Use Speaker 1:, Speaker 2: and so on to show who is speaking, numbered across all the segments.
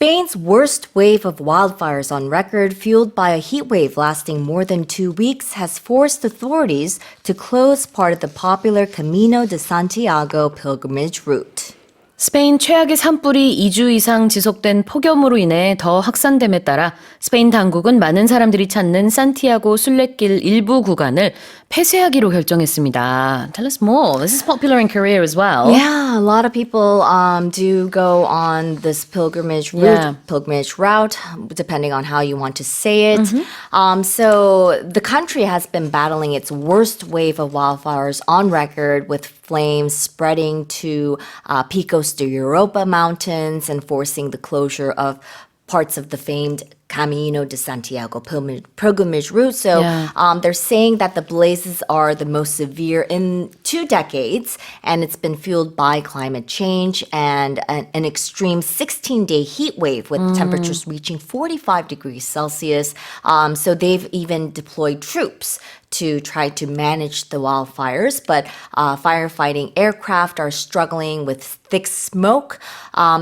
Speaker 1: Spain's worst wave of wildfires on record, fueled by a heat wave lasting more than 2 weeks, has forced authorities to close part of the popular Camino de Santiago pilgrimage route.
Speaker 2: 스페인 최악의 산불이 2주 이상 지속된 폭염으로 인해 더 확산됨에 따라 스페인 당국은 많은 사람들이 찾는 산티아고 순례길 일부 구간을 폐쇄하기로 결정했습니다. Tell us more. This is popular in Korea as well.
Speaker 1: Yeah, a lot of people do go on this pilgrimage route, depending on how you want to say it. So the country has been battling its worst wave of wildfires on record, with flames spreading to Picos de Europa mountains and forcing the closure of parts of the famed Camino de Santiago pilgrimage route. So they're saying that the blazes are the most severe in 2 decades, and it's been fueled by climate change and an extreme 16-day heat wave with temperatures reaching 45 degrees Celsius. So they've even deployed troops to try to manage the wildfires, but firefighting aircraft are struggling with thick smoke.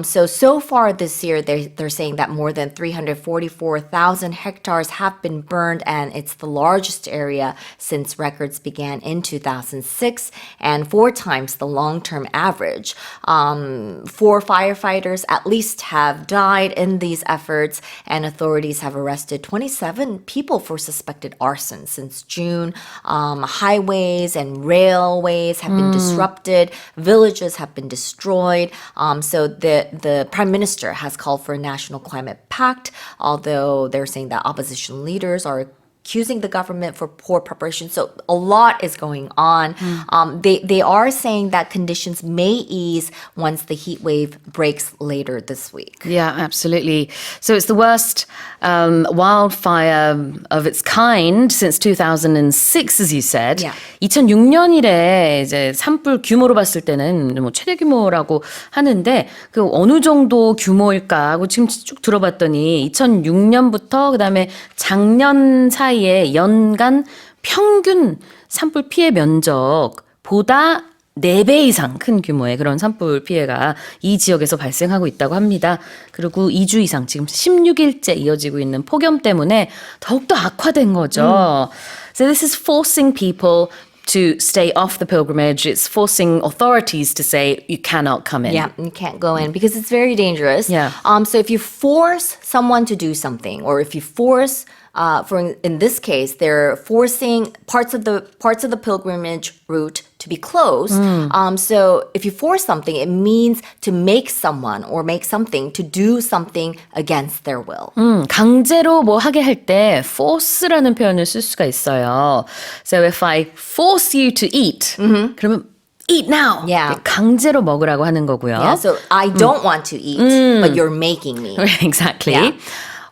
Speaker 1: So far this year, they're saying that more than 344,000 hectares have been burned, and it's the largest area since records began in 2006, and 4 times the long-term average. 4 firefighters at least have died in these efforts, and authorities have arrested 27 people for suspected arson since June. Highways and railways have been disrupted. Villages have been destroyed. So the prime minister has called for a national climate pact, although they're saying that opposition leaders are accusing the government for poor preparation. So a lot is going on. They are saying that conditions may ease once the heat wave breaks later this week.
Speaker 2: Yeah, absolutely. So it's the worst wildfire of its kind since 2006, as you said.
Speaker 1: Yeah.
Speaker 2: 2006년 이래 이제 산불 규모로 봤을 때는 뭐 최대 규모라고 하는데 그 어느 정도 규모일까 하고 지금 쭉 들어봤더니 2006년부터 그다음에 작년 사이에 연간 평균 산불 피해 면적보다 4배 이상 큰 규모의 그런 산불 피해가 이 지역에서 발생하고 있다고 합니다. 그리고 2주 이상 지금 16일째 이어지고 있는 폭염 때문에 더욱더 악화된 거죠. So this is forcing people to stay off the pilgrimage. It's forcing authorities to say you cannot come in.
Speaker 1: Yeah, you can't go in because it's very dangerous.
Speaker 2: Yeah.
Speaker 1: So if you force someone to do something, or if you force in this case, they're forcing parts of the pilgrimage route to be closed. So if you force something, it means to make someone or make something to do something against their will.
Speaker 2: 강제로 뭐 하게 할 때 force라는 표현을 쓸 수가 있어요. So if I force you to eat, 그러면 eat now.
Speaker 1: Yeah.
Speaker 2: 강제로 먹으라고 하는 거고요.
Speaker 1: Yeah, so I don't want to eat, but you're making me.
Speaker 2: Exactly.
Speaker 1: Yeah.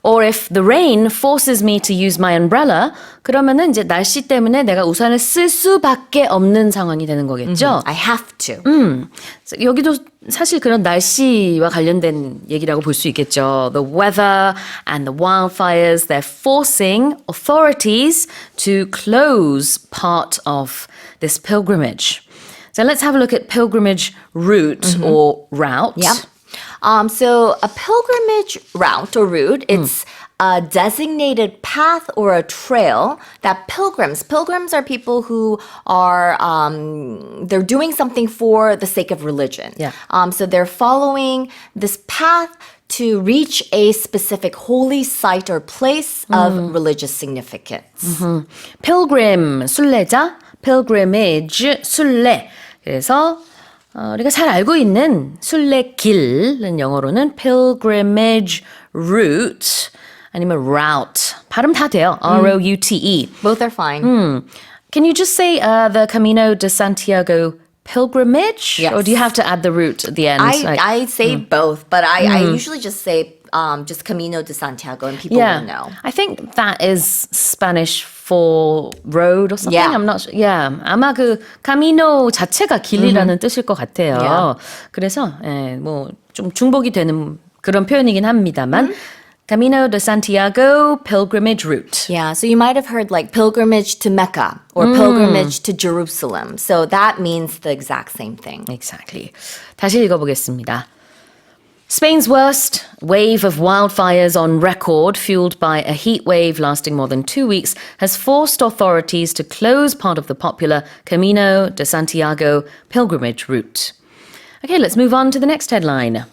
Speaker 2: Or if the rain forces me to use my umbrella, 그러면은 이제 날씨 때문에 내가 우산을 쓸 수밖에 없는 상황이 되는 거겠죠.
Speaker 1: I have to.
Speaker 2: 여기도 사실 그런 날씨와 관련된 얘기라고 볼 수 있겠죠. The weather and the wildfires, they're forcing authorities to close part of this pilgrimage. So let's have a look at pilgrimage route or route.
Speaker 1: Yeah. So a pilgrimage route or route, it's a designated path or a trail that pilgrims are people who are, they're doing something for the sake of religion.
Speaker 2: Yeah.
Speaker 1: So they're following this path to reach a specific holy site or place of religious significance.
Speaker 2: pilgrim, 순례자, pilgrimage, 순례. 그래서 우리가 잘 알고 있는 순례길은 영어로는 pilgrimage route 아니면 route. 발음 다 돼요. R-O-U-T-E.
Speaker 1: Both are fine.
Speaker 2: Can you just say the Camino de Santiago pilgrimage?
Speaker 1: Yes.
Speaker 2: Or do you have to add the route at the end?
Speaker 1: I say both, but I usually just say just Camino de Santiago, and people will know.
Speaker 2: I think that is Spanish for road or something.
Speaker 1: Yeah.
Speaker 2: I'm not sure. Yeah. 아마 그 Camino 자체가 길이라는 뜻일 것 같아요.
Speaker 1: Yeah.
Speaker 2: 그래서 뭐 좀 중복이 되는 그런 표현이긴 합니다만 Camino de Santiago pilgrimage route.
Speaker 1: Yeah, so you might have heard like pilgrimage to Mecca or pilgrimage to Jerusalem. So that means the exact same thing.
Speaker 2: Exactly. 다시 읽어보겠습니다. Spain's worst wave of wildfires on record, fueled by a heat wave lasting more than 2 weeks, has forced authorities to close part of the popular Camino de Santiago pilgrimage route. Okay, let's move on to the next headline.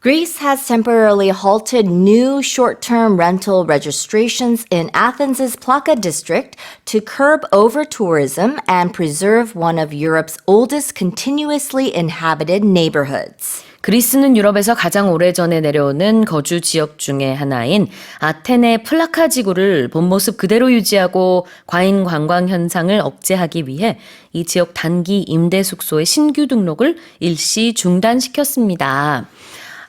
Speaker 1: Greece has temporarily halted new short-term rental registrations in Athens' Plaka district to curb over-tourism and preserve one of Europe's oldest continuously inhabited neighborhoods.
Speaker 2: 그리스는 유럽에서 가장 오래전에 내려오는 거주 지역 중에 하나인 아테네 플라카 지구를 본 모습 그대로 유지하고 과잉 관광 현상을 억제하기 위해 이 지역 단기 임대 숙소의 신규 등록을 일시 중단시켰습니다.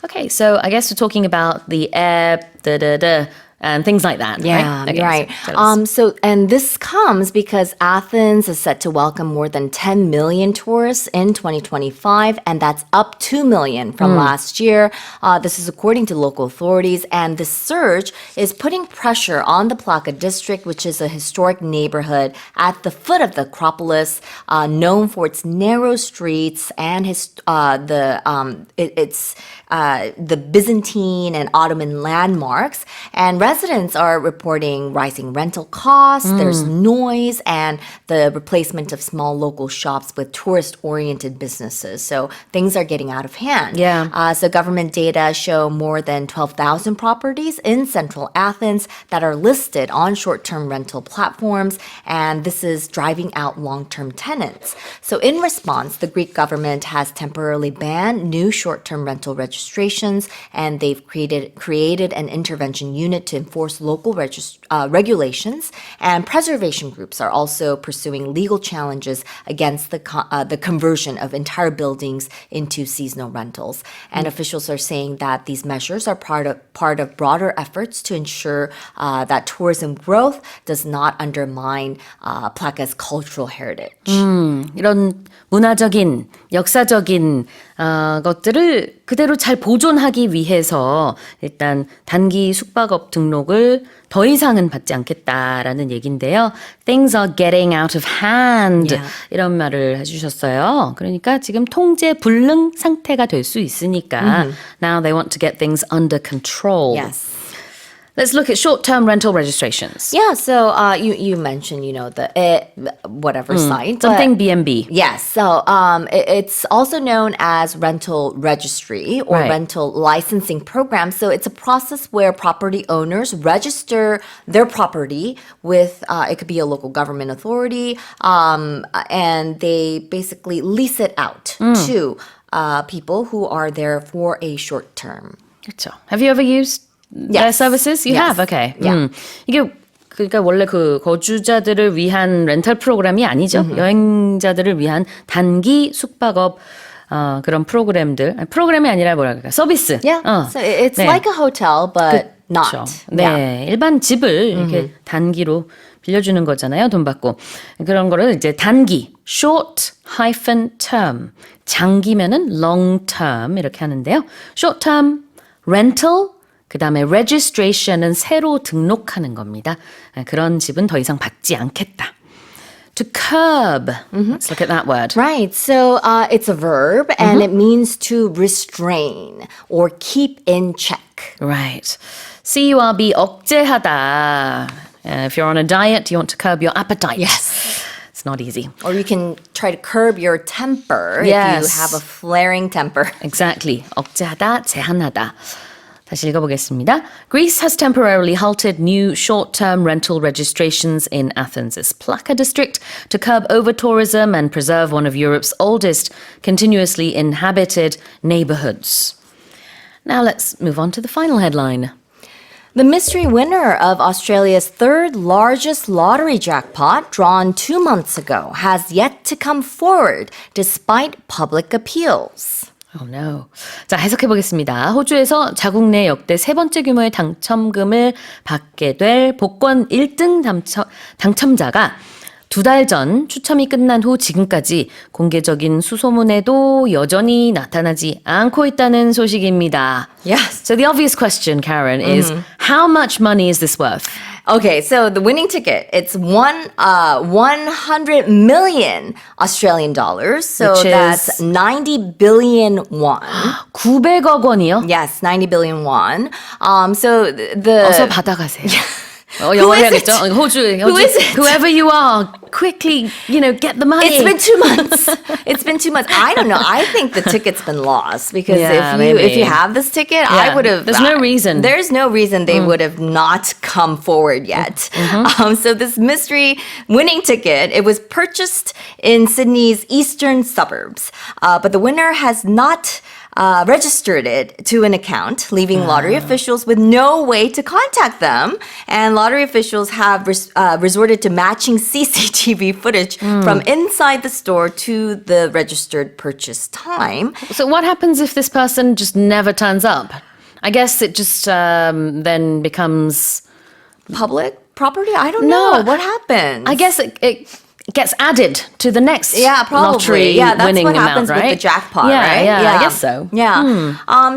Speaker 2: Okay, so I guess we're talking about the air, and things like that,
Speaker 1: Yeah,
Speaker 2: right? Okay,
Speaker 1: right.
Speaker 2: so tell us.
Speaker 1: And this comes because Athens is set to welcome more than 10 million tourists in 2025, and that's up 2 million from last year. This is according to local authorities, and this surge is putting pressure on the Plaka district, which is a historic neighborhood at the foot of the Acropolis, known for its narrow streets and the Byzantine and Ottoman landmarks. And residents are reporting rising rental costs, there's noise, and the replacement of small local shops with tourist-oriented businesses. So things are getting out of hand.
Speaker 2: Yeah.
Speaker 1: So government data show more than 12,000 properties in central Athens that are listed on short-term rental platforms, and this is driving out long-term tenants. So in response, the Greek government has temporarily banned new short-term rental registrations, and they've created an intervention unit to enforce local regulations, and preservation groups are also pursuing legal challenges against the conversion of entire buildings into seasonal rentals. And officials are saying that these measures are part of broader efforts to ensure that tourism growth does not undermine Plaka's cultural heritage.
Speaker 2: 이런 문화적인, 역사적인 것들을 그대로 잘 보존하기 위해서 일단 단기 숙박업 등록을 더 이상은 받지 않겠다라는 얘기인데요. Things are getting out of hand.
Speaker 1: Yeah.
Speaker 2: 이런 말을 해주셨어요. 그러니까 지금 통제 불능 상태가 될 수 있으니까 now they want to get things under control.
Speaker 1: Yes.
Speaker 2: Let's look at short-term rental registrations.
Speaker 1: Yeah, so you mentioned, the whatever site.
Speaker 2: Something
Speaker 1: but-
Speaker 2: B&B.
Speaker 1: Yes, so it's also known as rental registry or
Speaker 2: Right.
Speaker 1: rental licensing program. So it's a process where property owners register their property with, it could be a local government authority, and they basically lease it out to people who are there for a short term.
Speaker 2: 그렇죠. Have you ever used their
Speaker 1: Yes.
Speaker 2: services? You
Speaker 1: Yes.
Speaker 2: have? Okay.
Speaker 1: Yeah.
Speaker 2: 이게 그러니까 원래 그 거주자들을 위한 렌탈 프로그램이 아니죠. 여행자들을 위한 단기 숙박업 그런 프로그램이 아니라 뭐라 그럴까? 서비스.
Speaker 1: Yeah, so it's
Speaker 2: 네.
Speaker 1: like a hotel, but not.
Speaker 2: 그렇죠. 네, 일반 집을 이렇게 단기로 빌려주는 거잖아요. 돈 받고. 그런 거를 이제 단기, short-term, 장기면은 long-term 이렇게 하는데요. short-term, rental, 그 다음에 registration은 새로 등록하는 겁니다. 그런 집은 더 이상 받지 않겠다. To curb. Let's look at that word.
Speaker 1: Right. So it's a verb and it means to restrain or keep in check.
Speaker 2: Right. C-U-R-B, 억제하다. If you're on a diet, you want to curb your appetite.
Speaker 1: Yes.
Speaker 2: It's not easy.
Speaker 1: Or you can try to curb your temper
Speaker 2: Yes.
Speaker 1: if you have a flaring temper.
Speaker 2: Exactly. 억제하다, 제한하다. 다시 읽어보겠습니다. Greece has temporarily halted new short-term rental registrations in Athens' Plaka district to curb over-tourism and preserve one of Europe's oldest continuously inhabited neighborhoods. Now let's move on to the final headline.
Speaker 1: The mystery winner of Australia's third largest lottery jackpot, drawn 2 months ago, has yet to come forward despite public appeals.
Speaker 2: Oh no. 자, 해석해 보겠습니다. 호주에서 자국 내 역대 세 번째 규모의 당첨금을 받게 될 복권 1등 당첨자가 2달 전 추첨이 끝난 후 지금까지 공개적인 수소문에도 여전히 나타나지 않고 있다는 소식입니다.
Speaker 1: Yes.
Speaker 2: So the obvious question, Karen, is how much money is this worth?
Speaker 1: Okay, so the winning ticket, it's 100 million Australian dollars. So
Speaker 2: Which is-
Speaker 1: that's 90 billion won.
Speaker 2: 900억 원이요?
Speaker 1: Yes, 90 billion won. So the
Speaker 2: 어서 받아가세요.
Speaker 1: Who
Speaker 2: 영어
Speaker 1: is
Speaker 2: 해야겠죠?
Speaker 1: it?
Speaker 2: 호주,
Speaker 1: Who is it?
Speaker 2: whoever you are, quickly, get the money.
Speaker 1: It's been 2 months. It's been 2 months. I don't know. I think the ticket's been lost because
Speaker 2: Yeah,
Speaker 1: if
Speaker 2: maybe.
Speaker 1: you have this ticket, I
Speaker 2: Yeah,
Speaker 1: would have.
Speaker 2: there's no reason.
Speaker 1: There's no reason they would have not come forward yet. So this mystery winning ticket, it was purchased in Sydney's eastern suburbs, but the winner has not. Registered it to an account, leaving lottery officials with no way to contact them. And lottery officials have resorted to matching CCTV footage from inside the store to the registered purchase time.
Speaker 2: So what happens if this person just never turns up? I guess it just then becomes...
Speaker 1: Public property? I don't
Speaker 2: No,
Speaker 1: know. What happens?
Speaker 2: I guess it gets added to the next
Speaker 1: Yeah, probably.
Speaker 2: lottery
Speaker 1: Yeah, that's
Speaker 2: winning
Speaker 1: what
Speaker 2: amount,
Speaker 1: happens
Speaker 2: right?
Speaker 1: with the jackpot,
Speaker 2: yeah,
Speaker 1: right?
Speaker 2: Yeah, I guess so.
Speaker 1: Yeah.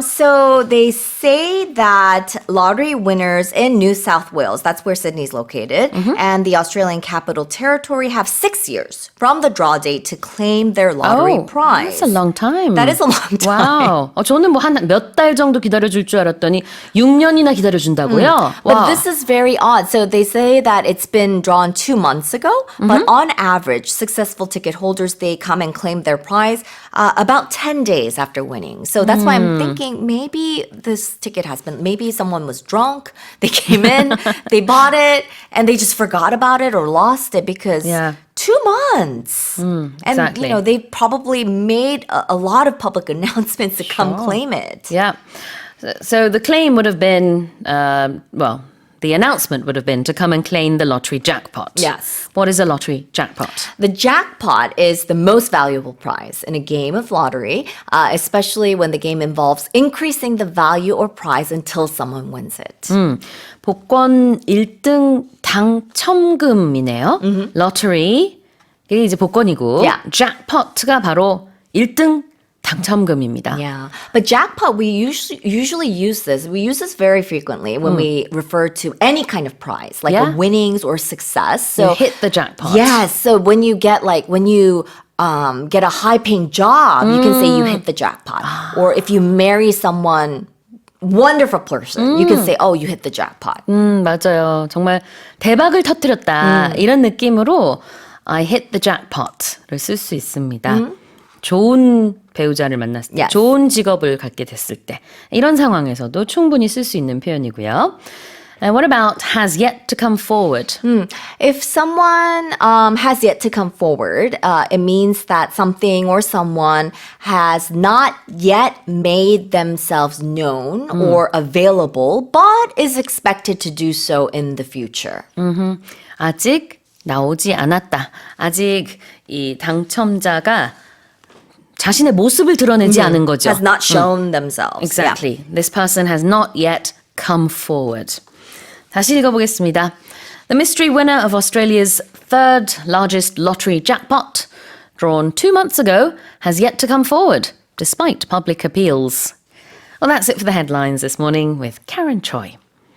Speaker 1: So they say that lottery winners in New South Wales, that's where Sydney's located, and the Australian Capital Territory have 6 years from the draw date to claim their lottery prize.
Speaker 2: That's a long time.
Speaker 1: That is a long time.
Speaker 2: Wow. 저는 뭐 한 몇 달 정도 기다려줄 줄 알았더니 6년이나 기다려준다고요?
Speaker 1: But
Speaker 2: 와.
Speaker 1: this is very odd. So they say that it's been drawn 2 months ago, but on average, successful ticket holders, they come and claim their prize about 10 days after winning. So that's why I'm thinking maybe this ticket has been, maybe someone was drunk, they came in, they bought it, and they just forgot about it or lost it because
Speaker 2: Yeah.
Speaker 1: 2 months. And,
Speaker 2: exactly.
Speaker 1: they probably made a lot of public announcements to come claim it.
Speaker 2: Yeah. So the claim would have been, the announcement would have been to come and claim the lottery jackpot.
Speaker 1: Yes.
Speaker 2: What is a lottery jackpot?
Speaker 1: The jackpot is the most valuable prize in a game of lottery, especially when the game involves increasing the value or prize until someone wins it.
Speaker 2: 복권 1등 당첨금이네요. lottery 이게 이제 복권이고
Speaker 1: Yeah.
Speaker 2: jackpot가 바로 1등 당첨금입니다.
Speaker 1: Yeah, but jackpot, we usually use this. We use this very frequently when we refer to any kind of prize, like
Speaker 2: Yeah.
Speaker 1: a winnings or success.
Speaker 2: You
Speaker 1: So
Speaker 2: hit the jackpot.
Speaker 1: yes, so when you get get a high-paying job, you can say you hit the jackpot. Or if you marry someone, wonderful person, you can say, oh, you hit the jackpot.
Speaker 2: 맞아요. 정말 대박을 터뜨렸다. 이런 느낌으로 I hit the jackpot를 쓸 수 있습니다. 좋은 배우자를 만났을 때,
Speaker 1: Yes.
Speaker 2: 좋은 직업을 갖게 됐을 때 이런 상황에서도 충분히 쓸 수 있는 표현이고요. And what about has yet to come forward?
Speaker 1: If someone has yet to come forward, it means that something or someone has not yet made themselves known or available, but is expected to do so in the future.
Speaker 2: 아직 나오지 않았다. 아직 이 당첨자가 자신의 모습을 드러내지 않은 거죠.
Speaker 1: Has not shown themselves.
Speaker 2: Exactly. This person has not yet come forward. 다시 읽어보겠습니다. The mystery winner of Australia's third largest lottery jackpot, drawn 2 months ago, has yet to come forward, despite public appeals. Well, that's it for the headlines this morning with Karen Choi.